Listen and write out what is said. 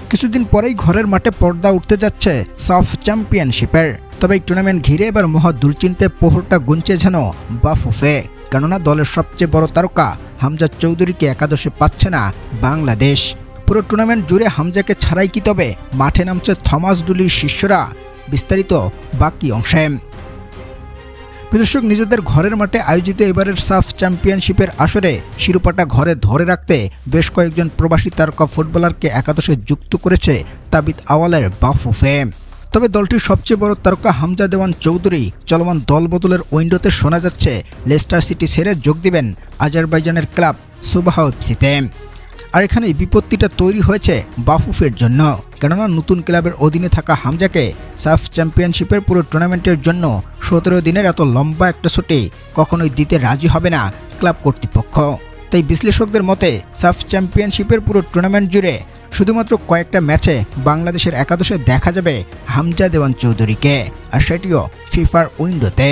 কিছুদিন পরেই ঘরের মাঠে পর্দা উঠতে যাচ্ছে সাফ চ্যাম্পিয়নশিপের। তবে এই টুর্নামেন্ট ঘিরে এবার মহা দুশ্চিন্তায় পোহরটা গুনছে যেন বাফুফে। কেননা দলের সবচেয়ে বড় তারকা হামজা চৌধুরীকে একাদশে পাচ্ছে না বাংলাদেশ। পুরো টুর্নামেন্ট জুড়ে হামজাকে ছাড়াই কি তবে মাঠে নামছে থমাস ডুলির শিষ্যরা? বিস্তারিত বাকি অংশে। দর্শক, নিজেদের ঘরের মাঠে আয়োজিত এবারের সাফ চ্যাম্পিয়নশিপের আসরে শিরোপাটা ঘরে ধরে রাখতে বেশ কয়েকজন প্রবাসী তারকা ফুটবলারকে একাদশে যুক্ত করেছে তাবিথ আওয়ালের বাফুফে। তবে দলটির সবচেয়ে বড় তারকা হামজা দেওয়ান চৌধুরী চলমান দলবদলের উইন্ডোতে শোনা যাচ্ছে লেস্টার সিটি ছেড়ে যোগ দিবেন আজারবাইজানের ক্লাব সুবাহ এফসিতে। আর এখানে বিপত্তিটা তৈরি হয়েছে বাফুফের জন্য। কেননা নতুন ক্লাবের অধীনে থাকা হামজাকে সাফ চ্যাম্পিয়নশিপের পুরো টুর্নামেন্টের জন্য 17 দিনের এত লম্বা একটা ছুটি কখনোই দিতে রাজি হবে না ক্লাব কর্তৃপক্ষ। তাই বিশ্লেষকদের মতে সাফ চ্যাম্পিয়নশিপের পুরো টুর্নামেন্ট জুড়ে শুধুমাত্র কয়েকটা ম্যাচে বাংলাদেশের একাদশে দেখা যাবে হামজা দেওয়ান চৌধুরীকে, আর সেটিও ফিফার উইন্ডোতে।